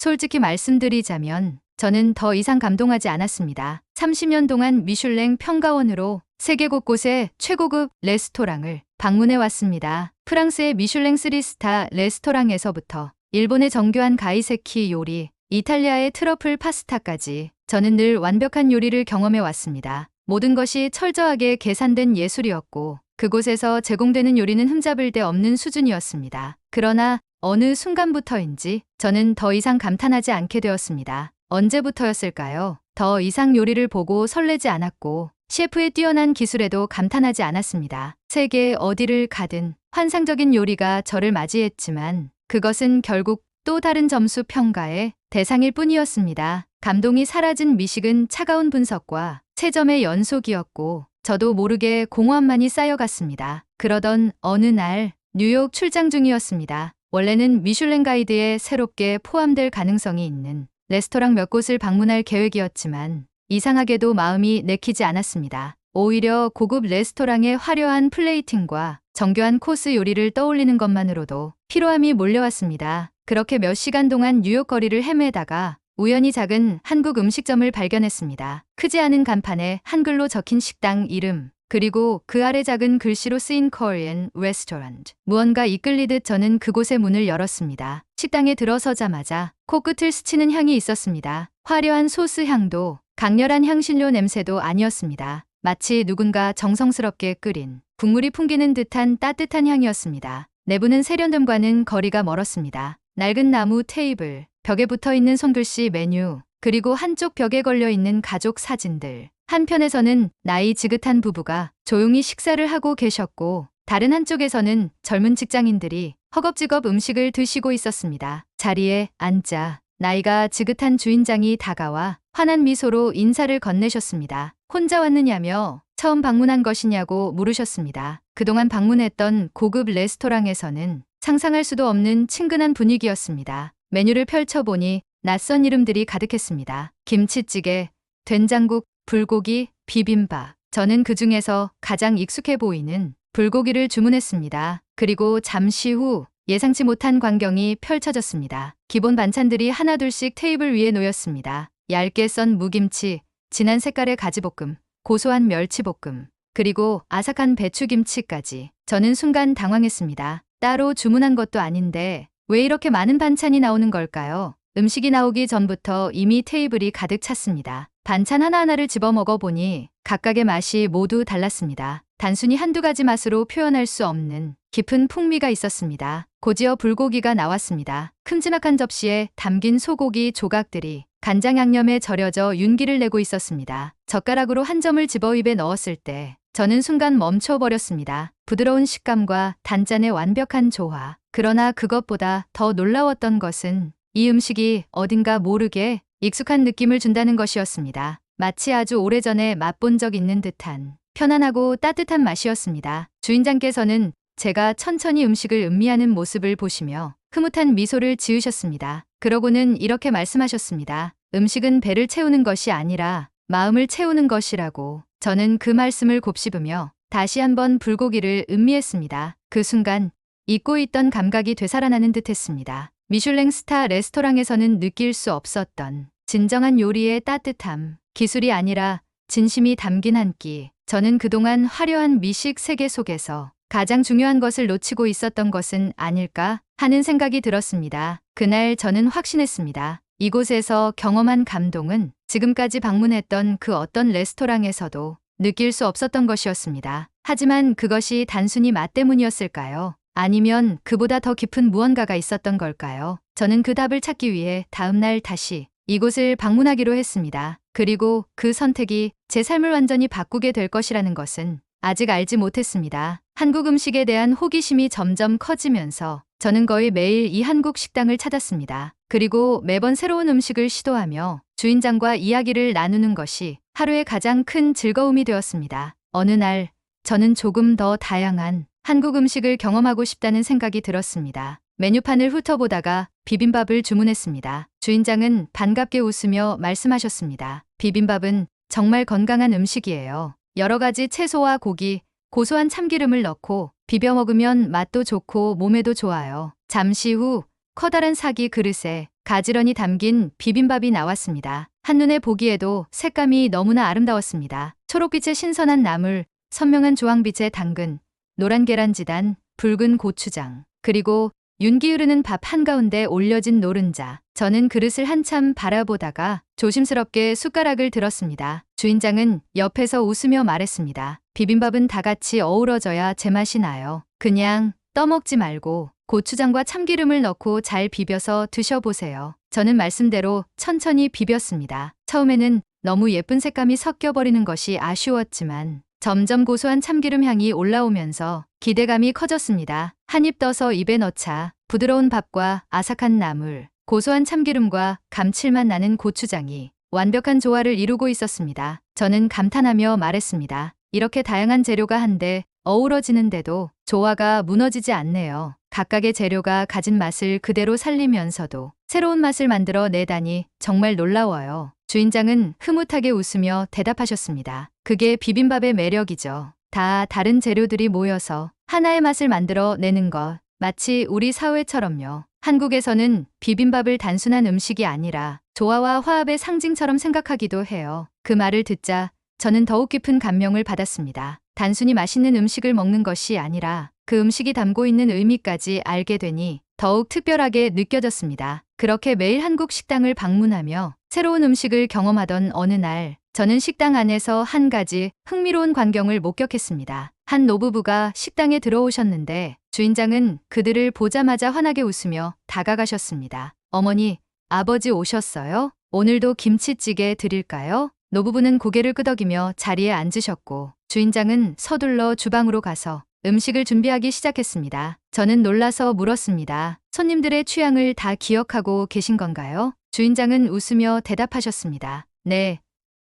솔직히 말씀드리자면 저는 더 이상 감동하지 않았습니다. 30년 동안 미슐랭 평가원으로 세계 곳곳의 최고급 레스토랑을 방문해 왔습니다. 프랑스의 미슐랭 3스타 레스토랑에서부터 일본의 정교한 가이세키 요리, 이탈리아의 트러플 파스타까지 저는 늘 완벽한 요리를 경험해 왔습니다. 모든 것이 철저하게 계산된 예술이었고 그곳에서 제공되는 요리는 흠잡을 데 없는 수준이었습니다. 그러나 어느 순간부터인지 저는 더 이상 감탄하지 않게 되었습니다. 언제부터였을까요? 더 이상 요리를 보고 설레지 않았고 셰프의 뛰어난 기술에도 감탄하지 않았습니다. 세계 어디를 가든 환상적인 요리가 저를 맞이했지만 그것은 결국 또 다른 점수 평가의 대상일 뿐이었습니다. 감동이 사라진 미식은 차가운 분석과 채점의 연속이었고 저도 모르게 공허함만이 쌓여갔습니다. 그러던 어느 날 뉴욕 출장 중이었습니다. 원래는 미슐랭 가이드에 새롭게 포함될 가능성이 있는 레스토랑 몇 곳을 방문할 계획이었지만 이상하게도 마음이 내키지 않았습니다. 오히려 고급 레스토랑의 화려한 플레이팅과 정교한 코스 요리를 떠올리는 것만으로도 피로함이 몰려왔습니다. 그렇게 몇 시간 동안 뉴욕 거리를 헤매다가 우연히 작은 한국 음식점을 발견했습니다. 크지 않은 간판에 한글로 적힌 식당 이름, 그리고 그 아래 작은 글씨로 쓰인 Korean Restaurant. 무언가 이끌리듯 저는 그곳의 문을 열었습니다. 식당에 들어서자마자 코끝을 스치는 향이 있었습니다. 화려한 소스 향도 강렬한 향신료 냄새도 아니었습니다. 마치 누군가 정성스럽게 끓인 국물이 풍기는 듯한 따뜻한 향이었습니다. 내부는 세련됨과는 거리가 멀었습니다. 낡은 나무 테이블, 벽에 붙어있는 손글씨 메뉴, 그리고 한쪽 벽에 걸려있는 가족 사진들. 한편에서는 나이 지긋한 부부가 조용히 식사를 하고 계셨고 다른 한쪽에서는 젊은 직장인들이 허겁지겁 음식을 드시고 있었습니다. 자리에 앉자 나이가 지긋한 주인장이 다가와 환한 미소로 인사를 건네셨습니다. 혼자 왔느냐며 처음 방문한 것이냐고 물으셨습니다. 그동안 방문했던 고급 레스토랑에서는 상상할 수도 없는 친근한 분위기였습니다. 메뉴를 펼쳐보니 낯선 이름들이 가득했습니다. 김치찌개, 된장국, 불고기, 비빔밥. 저는 그 중에서 가장 익숙해 보이는 불고기를 주문했습니다. 그리고 잠시 후 예상치 못한 광경이 펼쳐졌습니다. 기본 반찬들이 하나둘씩 테이블 위에 놓였습니다. 얇게 썬 무김치, 진한 색깔의 가지볶음, 고소한 멸치볶음, 그리고 아삭한 배추김치까지. 저는 순간 당황했습니다. 따로 주문한 것도 아닌데 왜 이렇게 많은 반찬이 나오는 걸까요? 음식이 나오기 전부터 이미 테이블이 가득 찼습니다. 반찬 하나하나를 집어 먹어보니 각각의 맛이 모두 달랐습니다. 단순히 한두 가지 맛으로 표현할 수 없는 깊은 풍미가 있었습니다. 곧이어 불고기가 나왔습니다. 큼지막한 접시에 담긴 소고기 조각들이 간장 양념에 절여져 윤기를 내고 있었습니다. 젓가락으로 한 점을 집어 입에 넣었을 때 저는 순간 멈춰버렸습니다. 부드러운 식감과 단짠의 완벽한 조화. 그러나 그것보다 더 놀라웠던 것은 이 음식이 어딘가 모르게 익숙한 느낌을 준다는 것이었습니다. 마치 아주 오래전에 맛본 적 있는 듯한 편안하고 따뜻한 맛이었습니다. 주인장께서는 제가 천천히 음식을 음미하는 모습을 보시며 흐뭇한 미소를 지으셨습니다. 그러고는 이렇게 말씀하셨습니다. 음식은 배를 채우는 것이 아니라 마음을 채우는 것이라고. 저는 그 말씀을 곱씹으며 다시 한번 불고기를 음미했습니다. 그 순간 잊고 있던 감각이 되살아나는 듯했습니다. 미슐랭 스타 레스토랑에서는 느낄 수 없었던 진정한 요리의 따뜻함, 기술이 아니라 진심이 담긴 한 끼. 저는 그동안 화려한 미식 세계 속에서 가장 중요한 것을 놓치고 있었던 것은 아닐까 하는 생각이 들었습니다. 그날 저는 확신했습니다. 이곳에서 경험한 감동은 지금까지 방문했던 그 어떤 레스토랑에서도 느낄 수 없었던 것이었습니다. 하지만 그것이 단순히 맛 때문이었을까요? 아니면 그보다 더 깊은 무언가가 있었던 걸까요? 저는 그 답을 찾기 위해 다음날 다시 이곳을 방문하기로 했습니다. 그리고 그 선택이 제 삶을 완전히 바꾸게 될 것이라는 것은 아직 알지 못했습니다. 한국 음식에 대한 호기심이 점점 커지면서 저는 거의 매일 이 한국 식당을 찾았습니다. 그리고 매번 새로운 음식을 시도하며 주인장과 이야기를 나누는 것이 하루의 가장 큰 즐거움이 되었습니다. 어느 날 저는 조금 더 다양한 한국 음식을 경험하고 싶다는 생각이 들었습니다. 메뉴판을 훑어보다가 비빔밥을 주문했습니다. 주인장은 반갑게 웃으며 말씀하셨습니다. 비빔밥은 정말 건강한 음식이에요. 여러 가지 채소와 고기, 고소한 참기름을 넣고 비벼 먹으면 맛도 좋고 몸에도 좋아요. 잠시 후 커다란 사기 그릇에 가지런히 담긴 비빔밥이 나왔습니다. 한눈에 보기에도 색감이 너무나 아름다웠습니다. 초록빛의 신선한 나물, 선명한 주황빛의 당근, 노란 계란지단, 붉은 고추장, 그리고 윤기 흐르는 밥 한가운데 올려진 노른자. 저는 그릇을 한참 바라보다가 조심스럽게 숟가락을 들었습니다. 주인장은 옆에서 웃으며 말했습니다. 비빔밥은 다 같이 어우러져야 제맛이 나요. 그냥 떠먹지 말고 고추장과 참기름을 넣고 잘 비벼서 드셔보세요. 저는 말씀대로 천천히 비볐습니다. 처음에는 너무 예쁜 색감이 섞여버리는 것이 아쉬웠지만 점점 고소한 참기름 향이 올라오면서 기대감이 커졌습니다. 한 입 떠서 입에 넣자 부드러운 밥과 아삭한 나물, 고소한 참기름과 감칠맛 나는 고추장이 완벽한 조화를 이루고 있었습니다. 저는 감탄하며 말했습니다. 이렇게 다양한 재료가 한데 어우러지는데도 조화가 무너지지 않네요. 각각의 재료가 가진 맛을 그대로 살리면서도 새로운 맛을 만들어 내다니 정말 놀라워요. 주인장은 흐뭇하게 웃으며 대답하셨습니다. 그게 비빔밥의 매력이죠. 다 다른 재료들이 모여서 하나의 맛을 만들어 내는 것. 마치 우리 사회처럼요. 한국에서는 비빔밥을 단순한 음식이 아니라 조화와 화합의 상징처럼 생각하기도 해요. 그 말을 듣자 저는 더욱 깊은 감명을 받았습니다. 단순히 맛있는 음식을 먹는 것이 아니라 그 음식이 담고 있는 의미까지 알게 되니 더욱 특별하게 느껴졌습니다. 그렇게 매일 한국 식당을 방문하며 새로운 음식을 경험하던 어느 날, 저는 식당 안에서 한 가지 흥미로운 광경을 목격했습니다. 한 노부부가 식당에 들어오셨는데 주인장은 그들을 보자마자 환하게 웃으며 다가가셨습니다. 어머니, 아버지 오셨어요? 오늘도 김치찌개 드릴까요? 노부부는 고개를 끄덕이며 자리에 앉으셨고 주인장은 서둘러 주방으로 가서 음식을 준비하기 시작했습니다. 저는 놀라서 물었습니다. 손님들의 취향을 다 기억하고 계신 건가요? 주인장은 웃으며 대답하셨습니다. 네.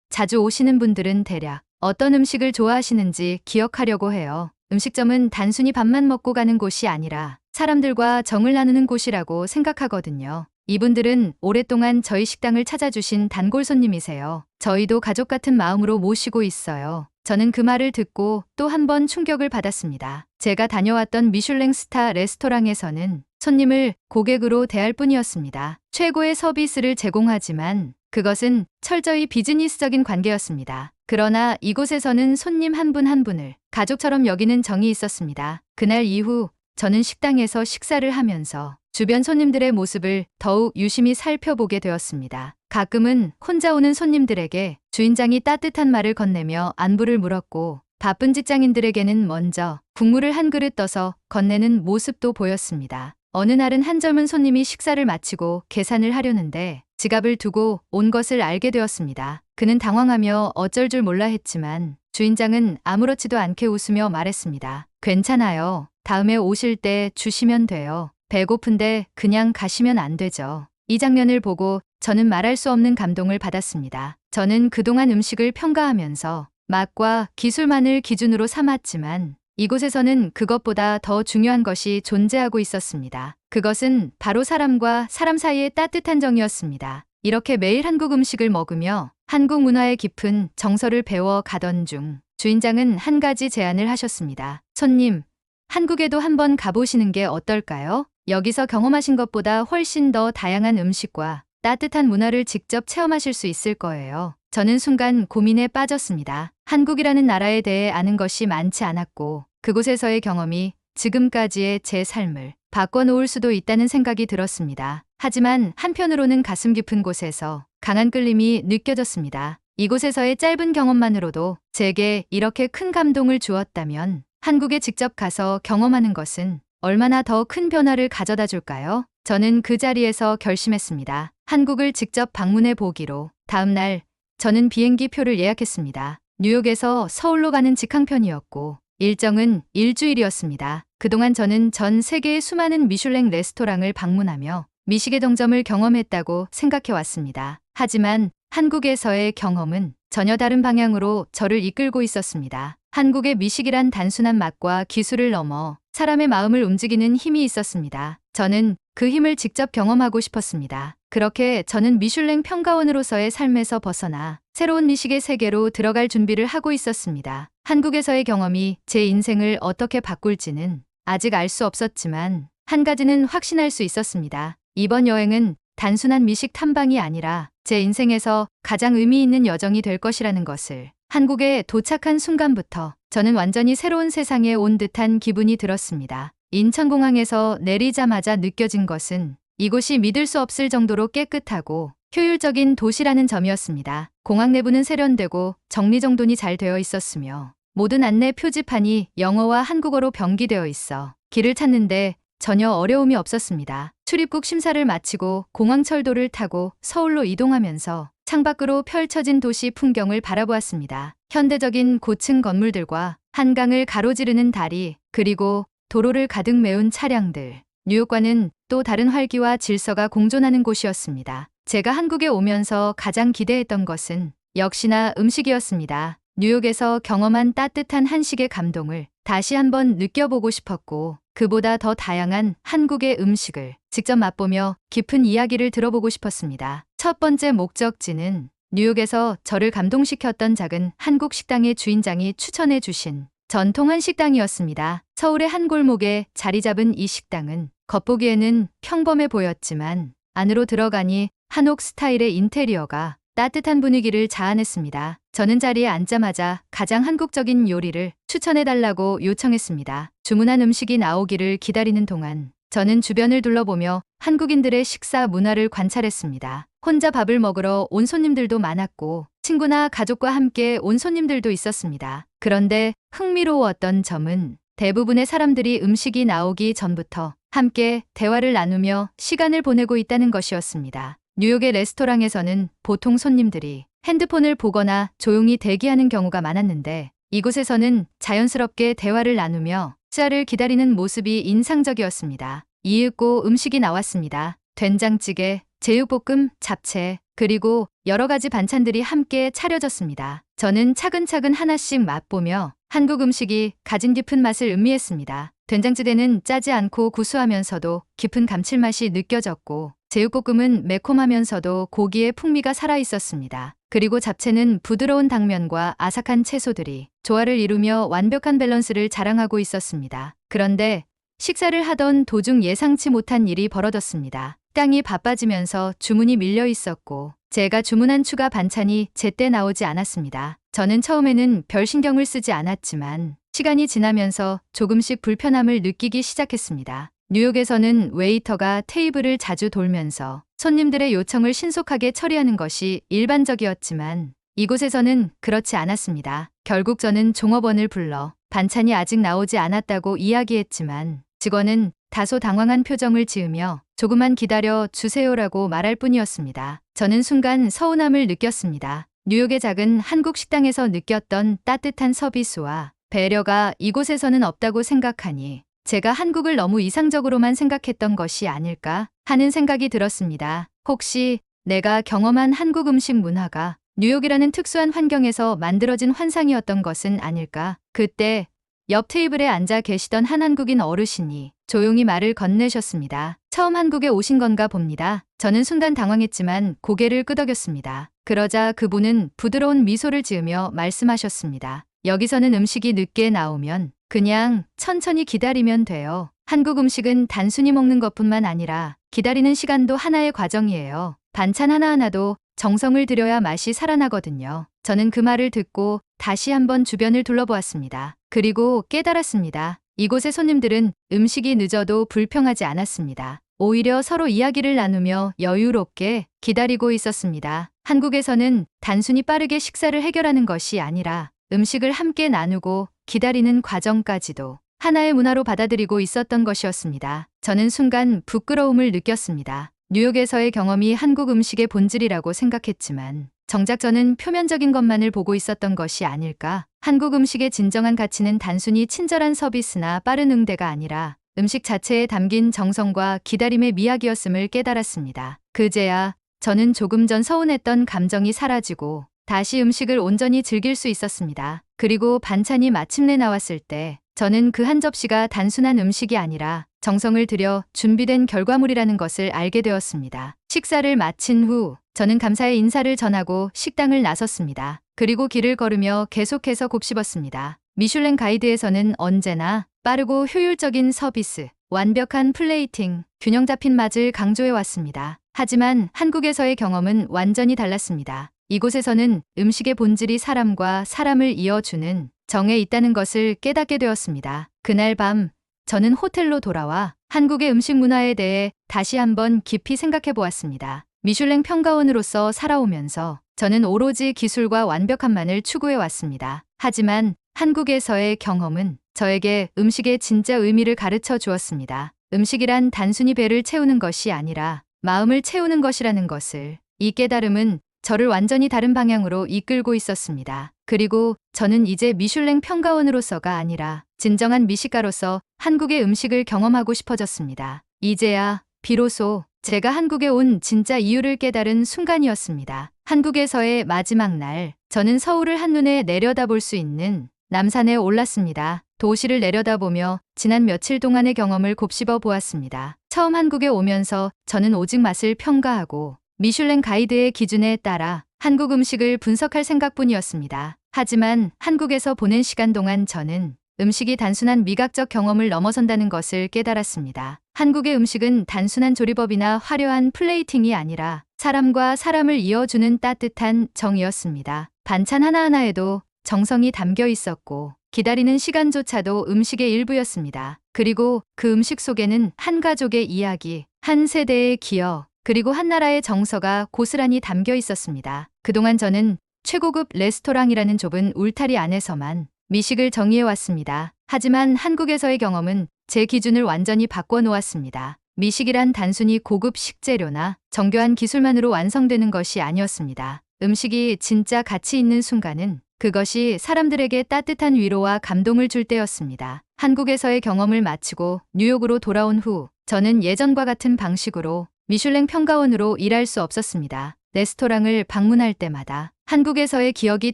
자주 오시는 분들은 대략 어떤 음식을 좋아하시는지 기억하려고 해요. 음식점은 단순히 밥만 먹고 가는 곳이 아니라 사람들과 정을 나누는 곳이라고 생각하거든요. 이분들은 오랫동안 저희 식당을 찾아주신 단골 손님이세요. 저희도 가족 같은 마음으로 모시고 있어요. 저는 그 말을 듣고 또 한 번 충격을 받았습니다. 제가 다녀왔던 미슐랭 스타 레스토랑에서는 손님을 고객으로 대할 뿐이었습니다. 최고의 서비스를 제공하지만 그것은 철저히 비즈니스적인 관계였습니다. 그러나 이곳에서는 손님 한 분 한 분을 가족처럼 여기는 정이 있었습니다. 그날 이후 저는 식당에서 식사를 하면서 주변 손님들의 모습을 더욱 유심히 살펴보게 되었습니다. 가끔은 혼자 오는 손님들에게 주인장이 따뜻한 말을 건네며 안부를 물었고 바쁜 직장인들에게는 먼저 국물을 한 그릇 떠서 건네는 모습도 보였습니다. 어느 날은 한 젊은 손님이 식사를 마치고 계산을 하려는데 지갑을 두고 온 것을 알게 되었습니다. 그는 당황하며 어쩔 줄 몰라 했지만 주인장은 아무렇지도 않게 웃으며 말했습니다. 괜찮아요. 다음에 오실 때 주시면 돼요. 배고픈데 그냥 가시면 안 되죠. 이 장면을 보고 저는 말할 수 없는 감동을 받았습니다. 저는 그동안 음식을 평가하면서 맛과 기술만을 기준으로 삼았지만 이곳에서는 그것보다 더 중요한 것이 존재하고 있었습니다. 그것은 바로 사람과 사람 사이의 따뜻한 정이었습니다. 이렇게 매일 한국 음식을 먹으며 한국 문화의 깊은 정서를 배워 가던 중 주인장은 한 가지 제안을 하셨습니다. 손님, 한국에도 한번 가보시는 게 어떨까요? 여기서 경험하신 것보다 훨씬 더 다양한 음식과 따뜻한 문화를 직접 체험하실 수 있을 거예요. 저는 순간 고민에 빠졌습니다. 한국이라는 나라에 대해 아는 것이 많지 않았고 그곳에서의 경험이 지금까지의 제 삶을 바꿔놓을 수도 있다는 생각이 들었습니다. 하지만 한편으로는 가슴 깊은 곳에서 강한 끌림이 느껴졌습니다. 이곳에서의 짧은 경험만으로도 제게 이렇게 큰 감동을 주었다면 한국에 직접 가서 경험하는 것은 얼마나 더 큰 변화를 가져다 줄까요? 저는 그 자리에서 결심했습니다. 한국을 직접 방문해 보기로. 다음 날 저는 비행기 표를 예약했습니다. 뉴욕에서 서울로 가는 직항편이었고 일정은 일주일이었습니다. 그동안 저는 전 세계의 수많은 미슐랭 레스토랑을 방문하며 미식의 동점을 경험했다고 생각해왔습니다. 하지만 한국에서의 경험은 전혀 다른 방향으로 저를 이끌고 있었습니다. 한국의 미식이란 단순한 맛과 기술을 넘어 사람의 마음을 움직이는 힘이 있었습니다. 저는 그 힘을 직접 경험하고 싶었습니다. 그렇게 저는 미슐랭 평가원으로서의 삶에서 벗어나 새로운 미식의 세계로 들어갈 준비를 하고 있었습니다. 한국에서의 경험이 제 인생을 어떻게 바꿀지는 아직 알 수 없었지만 한 가지는 확신할 수 있었습니다. 이번 여행은 단순한 미식 탐방이 아니라 제 인생에서 가장 의미 있는 여정이 될 것이라는 것을 한국에 도착한 순간부터 저는 완전히 새로운 세상에 온 듯한 기분이 들었습니다. 인천공항에서 내리자마자 느껴진 것은 이곳이 믿을 수 없을 정도로 깨끗하고 효율적인 도시라는 점이었습니다. 공항 내부는 세련되고 정리정돈이 잘 되어 있었으며 모든 안내 표지판이 영어와 한국어로 병기되어 있어 길을 찾는데 전혀 어려움이 없었습니다. 출입국 심사를 마치고 공항철도를 타고 서울로 이동하면서 창밖으로 펼쳐진 도시 풍경을 바라보았습니다. 현대적인 고층 건물들과 한강을 가로지르는 다리, 그리고 도로를 가득 메운 차량들. 뉴욕과는 또 다른 활기와 질서가 공존하는 곳이었습니다. 제가 한국에 오면서 가장 기대했던 것은 역시나 음식이었습니다. 뉴욕에서 경험한 따뜻한 한식의 감동을 다시 한번 느껴보고 싶었고, 그보다 더 다양한 한국의 음식을 직접 맛보며 깊은 이야기를 들어보고 싶었습니다. 첫 번째 목적지는 뉴욕에서 저를 감동시켰던 작은 한국 식당의 주인장이 추천해 주신 전통 한식당이었습니다. 서울의 한 골목에 자리 잡은 이 식당은 겉보기에는 평범해 보였지만 안으로 들어가니 한옥 스타일의 인테리어가 따뜻한 분위기를 자아냈습니다. 저는 자리에 앉자마자 가장 한국적인 요리를 추천해달라고 요청했습니다. 주문한 음식이 나오기를 기다리는 동안 저는 주변을 둘러보며 한국인들의 식사 문화를 관찰했습니다. 혼자 밥을 먹으러 온 손님들도 많았고 친구나 가족과 함께 온 손님들도 있었습니다. 그런데 흥미로웠던 점은 대부분의 사람들이 음식이 나오기 전부터 함께 대화를 나누며 시간을 보내고 있다는 것이었습니다. 뉴욕의 레스토랑에서는 보통 손님들이 핸드폰을 보거나 조용히 대기하는 경우가 많았는데 이곳에서는 자연스럽게 대화를 나누며 식사를 기다리는 모습이 인상적이었습니다. 이윽고 음식이 나왔습니다. 된장찌개, 제육볶음, 잡채, 그리고 여러 가지 반찬들이 함께 차려졌습니다. 저는 차근차근 하나씩 맛보며 한국 음식이 가진 깊은 맛을 음미했습니다. 된장찌개는 짜지 않고 구수하면서도 깊은 감칠맛이 느껴졌고, 제육볶음은 매콤하면서도 고기의 풍미가 살아있었습니다. 그리고 잡채는 부드러운 당면과 아삭한 채소들이 조화를 이루며 완벽한 밸런스를 자랑하고 있었습니다. 그런데 식사를 하던 도중 예상치 못한 일이 벌어졌습니다. 식당이 바빠지면서 주문이 밀려 있었고 제가 주문한 추가 반찬이 제때 나오지 않았습니다. 저는 처음에는 별 신경을 쓰지 않았지만 시간이 지나면서 조금씩 불편함을 느끼기 시작했습니다. 뉴욕에서는 웨이터가 테이블을 자주 돌면서 손님들의 요청을 신속하게 처리하는 것이 일반적이었지만 이곳에서는 그렇지 않았습니다. 결국 저는 종업원을 불러 반찬이 아직 나오지 않았다고 이야기했지만 직원은 다소 당황한 표정을 지으며 조금만 기다려 주세요라고 말할 뿐이었습니다. 저는 순간 서운함을 느꼈습니다. 뉴욕의 작은 한국 식당에서 느꼈던 따뜻한 서비스와 배려가 이곳에서는 없다고 생각하니 제가 한국을 너무 이상적으로만 생각했던 것이 아닐까 하는 생각이 들었습니다. 혹시 내가 경험한 한국 음식 문화가 뉴욕이라는 특수한 환경에서 만들어진 환상이었던 것은 아닐까? 그때 옆 테이블에 앉아 계시던 한 한국인 어르신이 조용히 말을 건네셨습니다. 처음 한국에 오신 건가 봅니다. 저는 순간 당황했지만 고개를 끄덕였습니다. 그러자 그분은 부드러운 미소를 지으며 말씀하셨습니다. 여기서는 음식이 늦게 나오면 그냥 천천히 기다리면 돼요. 한국 음식은 단순히 먹는 것뿐만 아니라 기다리는 시간도 하나의 과정이에요. 반찬 하나하나도 정성을 들여야 맛이 살아나거든요. 저는 그 말을 듣고 다시 한번 주변을 둘러보았습니다. 그리고 깨달았습니다. 이곳의 손님들은 음식이 늦어도 불평하지 않았습니다. 오히려 서로 이야기를 나누며 여유롭게 기다리고 있었습니다. 한국에서는 단순히 빠르게 식사를 해결하는 것이 아니라 음식을 함께 나누고 기다리는 과정까지도 하나의 문화로 받아들이고 있었던 것이었습니다. 저는 순간 부끄러움을 느꼈습니다. 뉴욕에서의 경험이 한국 음식의 본질이라고 생각했지만 정작 저는 표면적인 것만을 보고 있었던 것이 아닐까? 한국 음식의 진정한 가치는 단순히 친절한 서비스나 빠른 응대가 아니라 음식 자체에 담긴 정성과 기다림의 미학이었음을 깨달았습니다. 그제야 저는 조금 전 서운했던 감정이 사라지고 다시 음식을 온전히 즐길 수 있었습니다. 그리고 반찬이 마침내 나왔을 때 저는 그 한 접시가 단순한 음식이 아니라 정성을 들여 준비된 결과물이라는 것을 알게 되었습니다. 식사를 마친 후 저는 감사의 인사를 전하고 식당을 나섰습니다. 그리고 길을 걸으며 계속해서 곱씹었습니다. 미슐랭 가이드에서는 언제나 빠르고 효율적인 서비스, 완벽한 플레이팅, 균형 잡힌 맛을 강조해 왔습니다. 하지만 한국에서의 경험은 완전히 달랐습니다. 이곳에서는 음식의 본질이 사람과 사람을 이어주는 정에 있다는 것을 깨닫게 되었습니다. 그날 밤 저는 호텔로 돌아와 한국의 음식 문화에 대해 다시 한번 깊이 생각해 보았습니다. 미슐랭 평가원으로서 살아오면서 저는 오로지 기술과 완벽함만을 추구해 왔습니다. 하지만 한국에서의 경험은 저에게 음식의 진짜 의미를 가르쳐 주었습니다. 음식이란 단순히 배를 채우는 것이 아니라 마음을 채우는 것이라는 것을. 이 깨달음은 저를 완전히 다른 방향으로 이끌고 있었습니다. 그리고 저는 이제 미슐랭 평가원으로서가 아니라 진정한 미식가로서 한국의 음식을 경험하고 싶어졌습니다. 이제야 비로소 제가 한국에 온 진짜 이유를 깨달은 순간이었습니다. 한국에서의 마지막 날, 저는 서울을 한눈에 내려다볼 수 있는 남산에 올랐습니다. 도시를 내려다보며 지난 며칠 동안의 경험을 곱씹어 보았습니다. 처음 한국에 오면서 저는 오직 맛을 평가하고 미슐랭 가이드의 기준에 따라 한국 음식을 분석할 생각뿐이었습니다. 하지만 한국에서 보낸 시간 동안 저는 음식이 단순한 미각적 경험을 넘어선다는 것을 깨달았습니다. 한국의 음식은 단순한 조리법이나 화려한 플레이팅이 아니라 사람과 사람을 이어주는 따뜻한 정이었습니다. 반찬 하나하나에도 정성이 담겨 있었고 기다리는 시간조차도 음식의 일부였습니다. 그리고 그 음식 속에는 한 가족의 이야기, 한 세대의 기억, 그리고 한 나라의 정서가 고스란히 담겨 있었습니다. 그동안 저는 최고급 레스토랑이라는 좁은 울타리 안에서만 미식을 정의해왔습니다. 하지만 한국에서의 경험은 제 기준을 완전히 바꿔놓았습니다. 미식이란 단순히 고급 식재료나 정교한 기술만으로 완성되는 것이 아니었습니다. 음식이 진짜 가치 있는 순간은 그것이 사람들에게 따뜻한 위로와 감동을 줄 때였습니다. 한국에서의 경험을 마치고 뉴욕으로 돌아온 후 저는 예전과 같은 방식으로 미슐랭 평가원으로 일할 수 없었습니다. 레스토랑을 방문할 때마다 한국에서의 기억이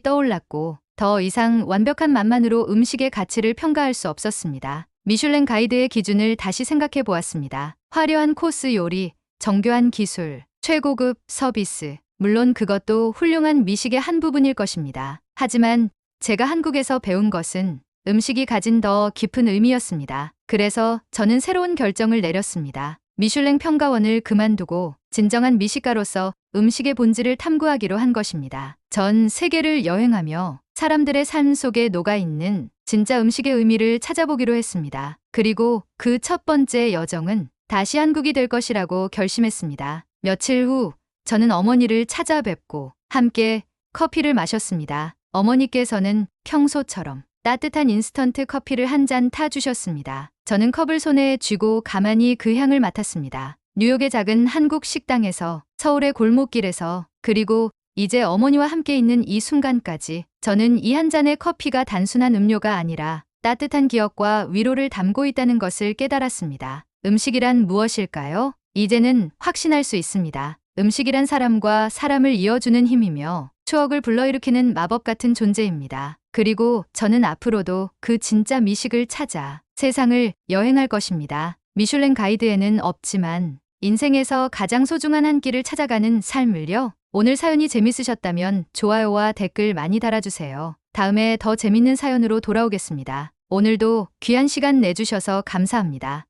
떠올랐고 더 이상 완벽한 맛만으로 음식의 가치를 평가할 수 없었습니다. 미슐랭 가이드의 기준을 다시 생각해 보았습니다. 화려한 코스 요리, 정교한 기술, 최고급 서비스. 물론 그것도 훌륭한 미식의 한 부분일 것입니다. 하지만 제가 한국에서 배운 것은 음식이 가진 더 깊은 의미였습니다. 그래서 저는 새로운 결정을 내렸습니다. 미슐랭 평가원을 그만두고 진정한 미식가로서 음식의 본질을 탐구하기로 한 것입니다. 전 세계를 여행하며 사람들의 삶 속에 녹아있는 진짜 음식의 의미를 찾아보기로 했습니다. 그리고 그 첫 번째 여정은 다시 한국이 될 것이라고 결심했습니다. 며칠 후 저는 어머니를 찾아뵙고 함께 커피를 마셨습니다. 어머니께서는 평소처럼 따뜻한 인스턴트 커피를 한 잔 타주셨습니다. 저는 컵을 손에 쥐고 가만히 그 향을 맡았습니다. 뉴욕의 작은 한국 식당에서, 서울의 골목길에서, 그리고 이제 어머니와 함께 있는 이 순간까지 저는 이 한 잔의 커피가 단순한 음료가 아니라 따뜻한 기억과 위로를 담고 있다는 것을 깨달았습니다. 음식이란 무엇일까요? 이제는 확신할 수 있습니다. 음식이란 사람과 사람을 이어주는 힘이며 추억을 불러일으키는 마법 같은 존재입니다. 그리고 저는 앞으로도 그 진짜 미식을 찾아 세상을 여행할 것입니다. 미슐랭 가이드에는 없지만 인생에서 가장 소중한 한 끼를 찾아가는 삶을요. 오늘 사연이 재밌으셨다면 좋아요와 댓글 많이 달아주세요. 다음에 더 재밌는 사연으로 돌아오겠습니다. 오늘도 귀한 시간 내주셔서 감사합니다.